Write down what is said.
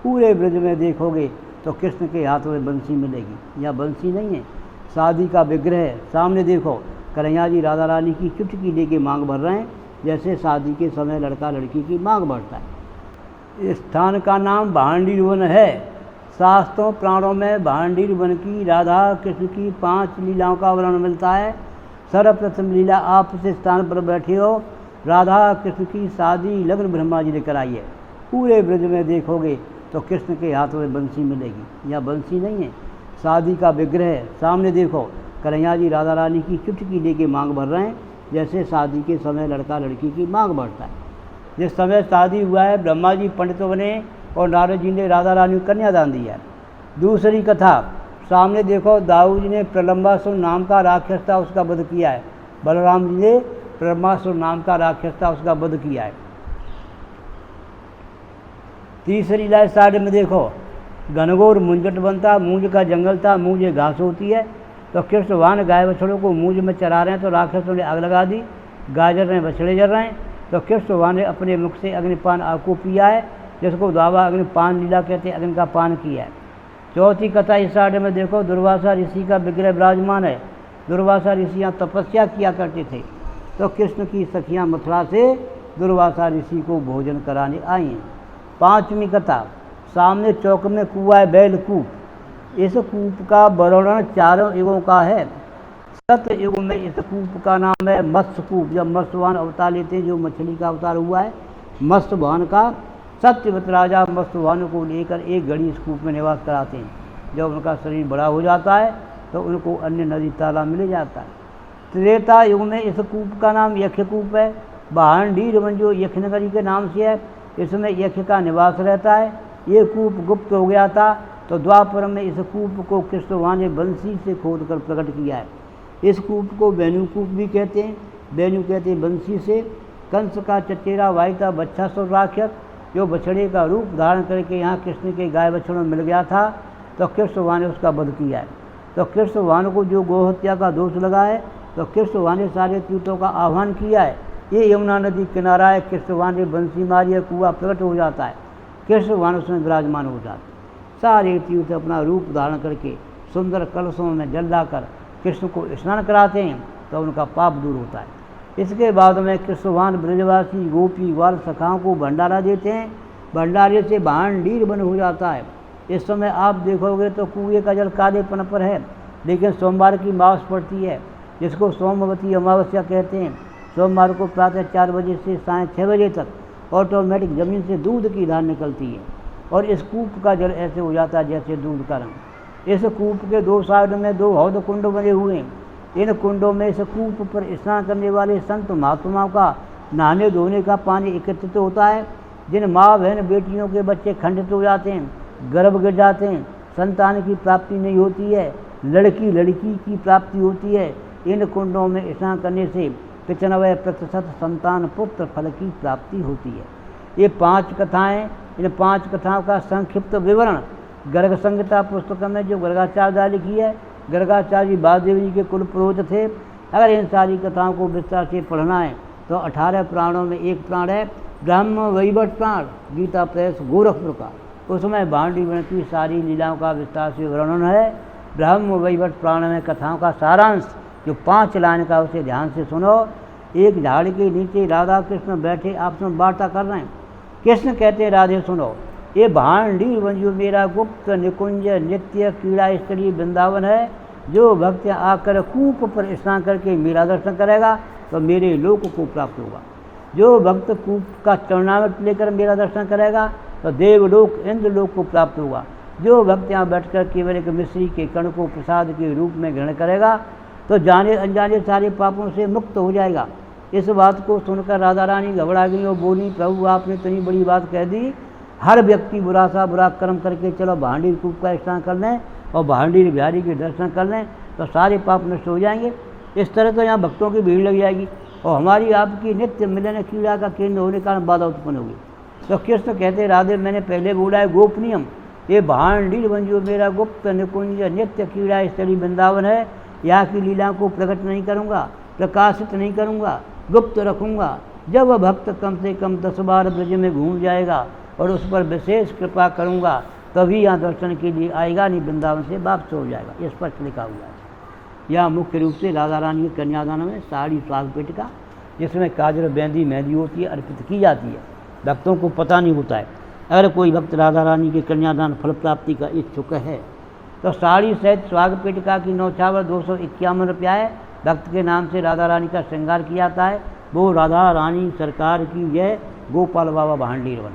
पूरे ब्रज में देखोगे तो कृष्ण के हाथ में बंसी मिलेगी। या बंसी नहीं है, शादी का विग्रह है। सामने देखो कन्हैया जी राधा रानी की चुटकी लेके मांग भर रहे हैं, जैसे शादी के समय लड़का लड़की की मांग भरता है। इस स्थान का नाम भांडीर वन है। शास्त्रों प्राणों में भांडीर वन की राधा कृष्ण की 5 लीलाओं का वर्णन मिलता है। सर्वप्रथम लीला आप इस स्थान पर बैठे हो, राधा कृष्ण की शादी लग्न ब्रह्मा जी ने कराई है। पूरे ब्रज में देखोगे तो कृष्ण के हाथ में बंसी मिलेगी। या बंसी नहीं है, शादी का विग्रह है। सामने देखो कन्हैया जी राधा रानी की चुटकी लेके मांग भर रहे हैं, जैसे शादी के समय लड़का लड़की की मांग भरता है। जिस समय शादी हुआ है ब्रह्मा जी पंडित बने और नारद जी ने राधा रानी को कन्यादान दिया है। दूसरी कथा सामने देखो, दाऊद जी ने प्रलंबासुर नाम का राक्षस था, उसका वध किया है। बलराम जी ने प्रलंबासुर नाम का राक्षस था, उसका वध किया है। तीसरी लीला साइड में देखो, घनघोर मुंजट बनता, मूंज का जंगल था, मूंज घास होती है। तो कृष्ण भगवान गाय बछड़ों को मूंज में चरा रहे हैं, तो राक्षसों ने आग लगा दी, गाय जल रहे हैं, बछड़े जल रहे हैं। तो कृष्ण भगवान ने अपने मुख से अग्निपान आग को पिया है, जिसको दावा अग्निपान लीला कहते हैं, अग्नि का पान किया है। चौथी कथा इस साइड में देखो, दुर्वासा ऋषि का विग्रह विराजमान है। दुर्वासा ऋषि यहाँ तपस्या किया करते थे, तो कृष्ण की सखियाँ मथुरा से दुर्वासा ऋषि को भोजन कराने आई हैं। पांचवी कथा, सामने चौक में कुआ है, बैलकूप। इस कूप का वर्णन 4 युगों का है। सत्य युग में इस कूप का नाम है मत्स्यकूप, जब मत्स्य भगवान अवतार लेते हैं, जो मछली का अवतार हुआ है मत्स्य भगवान का। सत्यवत राजा मत्स्य भगवान को लेकर एक घड़ी इस कूप में निवास कराते हैं। जब उनका शरीर बड़ा हो जाता है तो उनको अन्य नदी तालाब मिल जाता है। त्रेता युग में इस कूप का नाम यक्षकूप है। भांडीर वन जो यक्षनगरी के नाम से है, इसमें यक्ष का निवास रहता है। ये कूप गुप्त हो गया था, तो द्वापर में इस कूप को कृष्ण भगवान ने बंसी से खोद कर प्रकट किया है। इस कूप को वेणुकूप भी कहते हैं। वेणु कहते हैं बंसी से। कंस का चचेरा भाई था बच्छासुर राक्षस, जो बछड़े का रूप धारण करके यहाँ कृष्ण के गाय बछड़ों में मिल गया था, तो कृष्ण भगवान ने उसका वध किया है। तो कृष्ण भगवान को जो गोहत्या का दोष लगा है, तो कृष्ण भगवान ने सारे तीर्थों का आह्वान किया है। ये यमुना नदी किनारा है, कृष्ण भगवान ने बंसी मारी है, कुआं प्रकट हो जाता है, कृष्ण भगवान उसमें विराजमान हो जाते। सारे तीर्थ अपना रूप धारण करके सुंदर कलशों में जल लाकर कृष्ण को स्नान कराते हैं, तो उनका पाप दूर होता है। इसके बाद में कृष्ण भगवान ब्रजवासी गोपी ग्वाल सखाओं को भंडारा देते हैं। भंडारे से भांडीर वन हो जाता है। इस समय आप देखोगे तो कुएं का जल कालेपन पर है, लेकिन सोमवार की अमावस पड़ती है, जिसको सोमवती अमावस्या कहते हैं। सोमवार को प्रातः 4 बजे से साय 6 बजे तक ऑटोमेटिक ज़मीन से दूध की धार निकलती है, और इस कूप का जल ऐसे हो जाता है जैसे दूध का रंग। इस कूप के 2 साइड में 2 हौद कुंड बने हुए हैं। इन कुंडों में इस कूप पर स्नान करने वाले संत महात्माओं का नहाने धोने का पानी एकत्रित होता है। जिन माँ बहन बेटियों के बच्चे खंडित हो जाते हैं, गर्भ गिर जाते हैं, संतान की प्राप्ति नहीं होती है, लड़की की प्राप्ति होती है, इन कुंडों में स्नान करने से 95% संतान पुत्र फल की प्राप्ति होती है। ये 5 कथाएं, इन 5 कथाओं का संक्षिप्त विवरण गर्ग संहिता पुस्तक में जो गर्गाचार्य द्वारा लिखी है। गर्गाचार्य जी वासुदेव जी के कुल पुरोहित थे। अगर इन सारी कथाओं को विस्तार से पढ़ना है तो 18 प्राणों में एक प्राण है ब्रह्म वैवर्त प्राण, गीता प्रेस गोरखपुर का, उसमें भांडी वन की सारी लीलाओं का विस्तार से वर्णन है। ब्रह्म वैवर्त प्राण में कथाओं का सारांश जो 5 लाइन का, उसे ध्यान से सुनो। एक झाड़ के नीचे राधा कृष्ण बैठे आपस में वार्ता कर रहे हैं। कृष्ण कहते हैं राधे सुनो, ये भांडी वन जो मेरा गुप्त निकुंज नित्य क्रीड़ा स्थलीय वृंदावन है। जो भक्त आकर कूप पर स्नान करके मेरा दर्शन करेगा तो मेरे लोक को प्राप्त होगा। जो भक्त कूप का चरणामृत लेकर मेरा दर्शन करेगा तो देवलोक इंद्रलोक को प्राप्त होगा। जो भक्त यहाँ बैठकर केवल एक मिश्री के कण को प्रसाद के रूप में ग्रहण करेगा तो जाने अनजाने सारे पापों से मुक्त हो जाएगा। इस बात को सुनकर राधा रानी घबरा गई और बोली, प्रभु आपने इतनी बड़ी बात कह दी, हर व्यक्ति बुरा सा बुरा कर्म करके चलो भांडी कूप का स्नान कर लें और भांडी बिहारी के दर्शन कर लें तो सारे पाप नष्ट हो जाएंगे। इस तरह तो यहाँ भक्तों की भीड़ लग जाएगी और हमारी आपकी नित्य मिलन क्रीड़ा का केंद्र होने के कारण बाधा उत्पन्न होगी। तो कृष्ण कहते राधे, मैंने पहले बोला है गोपनीयम, ये भांडी वन जो मेरा गुप्त निकुंज नित्य क्रीड़ा स्थली वृंदावन है, यहाँ की लीला को प्रकट नहीं करूँगा, प्रकाशित नहीं करूँगा, गुप्त रखूँगा। जब वह भक्त कम से कम 10 बार ब्रज में घूम जाएगा और उस पर विशेष कृपा करूँगा तभी यहाँ दर्शन के लिए आएगा, नहीं वृंदावन से वापस हो जाएगा। ये स्पष्ट लिखा हुआ है। यह मुख्य रूप से राधा रानी के कन्यादान में साड़ी स्वाग पेटिका, जिसमें काजल बेंदी मेहंदी होती है, अर्पित की जाती है। भक्तों को पता नहीं होता है। अगर कोई भक्त राधा रानी के कन्यादान फल प्राप्ति का इच्छुक है तो साड़ी सहित स्वाग पेटिका की नौछावर 251 रुपया है। भक्त के नाम से राधा रानी का श्रृंगार किया जाता है। वो राधा रानी सरकार की जय। गोपाल बाबा भांडीरवन।